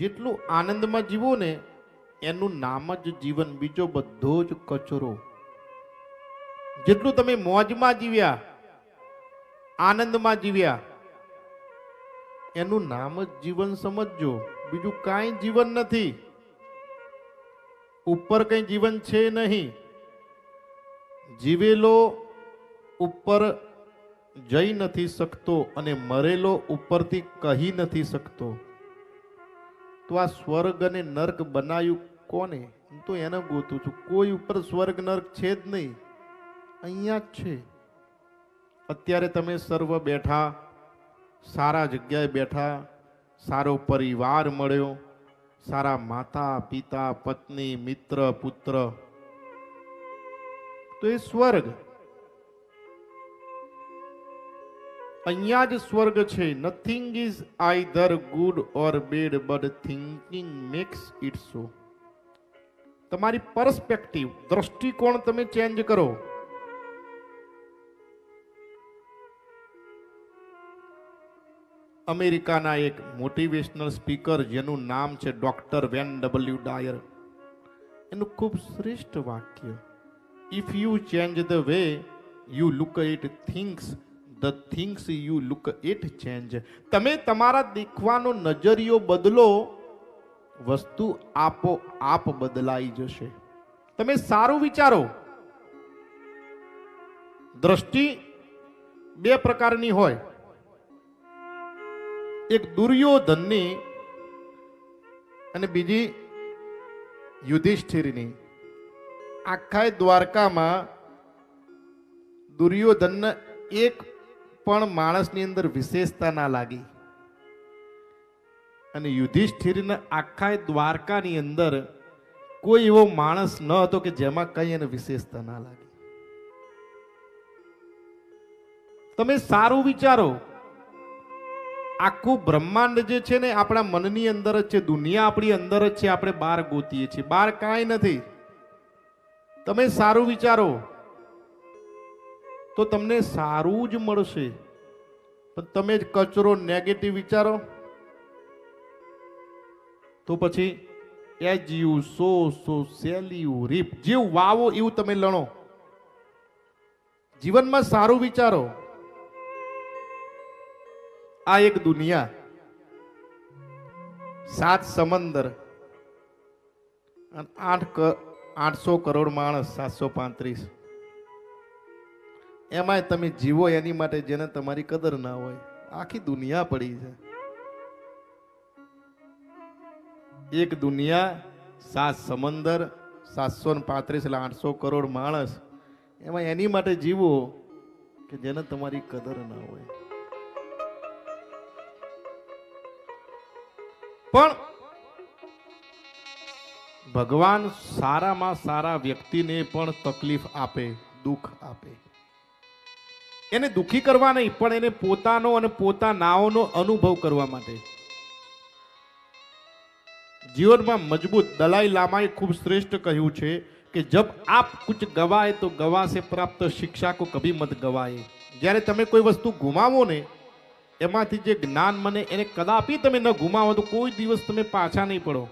જેટલું આનંદમાં જીવો ને એનું નામ જ જીવન, બીજો બધો જ કચરો. જેટલું તમે મોજમાં જીવ્યા, આનંદમાં જીવ્યા, એનું નામ જ જીવન સમજજો, બીજું કાંઈ જીવન નથી. ઉપર કઈ જીવન છે નહીં. જીવેલો ઉપર જઈ નથી શકતો અને મરેલો ઉપરથી કહી નથી શકતો. તો આ સ્વર્ગ અને નર્ક બનાવ્યું કોને? હું તો એને ગોતું છું. કોઈ ઉપર સ્વર્ગ નર્ક છે જ નહીં, અહીંયા જ છે. અત્યારે તમે સર્વ બેઠા, સારા જગ્યાએ બેઠા, સારો પરિવાર મળ્યો, સારા માતા પિતા પત્ની મિત્ર પુત્ર, તો એ સ્વર્ગ. અહીંયા જ સ્વર્ગ છે. Nothing is either good or bad but thinking max it so. તમારી પર્સપેક્ટિવ, દ્રષ્ટિકોણ તમે ચેન્જ કરો. અમેરિકાના એક મોટિવેશનલ સ્પીકર જેનું નામ છે ડોક્ટર વેન ડબલ્યુ ડાયર, એનું ખૂબ શ્રેષ્ઠ વાક્ય, if you change the way you look at things, the things you look at change. તમે તમારા દેખવાનો નજરિયો બદલો, વસ્તુ આપોઆપ બદલાઈ જશે. તમે સારું વિચારો. દ્રષ્ટિ બે પ્રકારની હોય. એક દુર્યોધનની અને બીજી યુધિષ્ઠિરની. આખા દ્વારકામાં દુર્યોધનને એક પણ માણસની અંદર વિશેષતા ના લાગી અને યુધિષ્ઠિરને આખા દ્વારકાની અંદર કોઈ એવો માણસ ન હતો કે જેમાં કઈ એને વિશેષતા ના લાગી. તમે સારું વિચારો. આખું બ્રહ્માંડ જે છે ને આપણા મનની અંદર જ છે, દુનિયા આપણી અંદર જ છે, આપણે બહાર ગોતીએ છીએ, બહાર કાંઈ નથી. તમે સારું વિચારો તો તમને સારું જ મળશે. પણ તમે જ કચરો નેગેટિવ વિચારો તો પછી as you sow so shall you reap. જેવું વાવો એવું તમે લણો. જીવનમાં સારું વિચારો. આ એક દુનિયા, 7 સમંદર અને 800 કરોડ માણસ, 735. એમાંય તમે જીવો એની માટે જેને તમારી કદર ના હોય. આખી દુનિયા પડી છે. એક દુનિયા, 7 સમંદર, 735 એટલે 800 કરોડ માણસ. એમાં એની માટે જીવો કે જેને તમારી કદર ના હોય. પણ ભગવાન સારામાં સારા વ્યક્તિને પણ તકલીફ આપે, દુઃખ આપે. એને દુઃખી કરવા નહીં, પણ એને પોતાનો અને પોતાનાઓનો અનુભવ કરવા માટે. જીવનમાં મજબૂત. દલાઈ લામાએ ખૂબ શ્રેષ્ઠ કહ્યું છે કે જબ આપ કુછ ગવાય તો ગવા સે પ્રાપ્ત શિક્ષા કો કભી મત ગવાય. જ્યારે તમે કોઈ વસ્તુ ગુમાવો ને, એમાંથી જે જ્ઞાન મને એને કદાપી તમે ન ગુમાવો તો કોઈ દિવસ તમે પાછા નહીં પડો.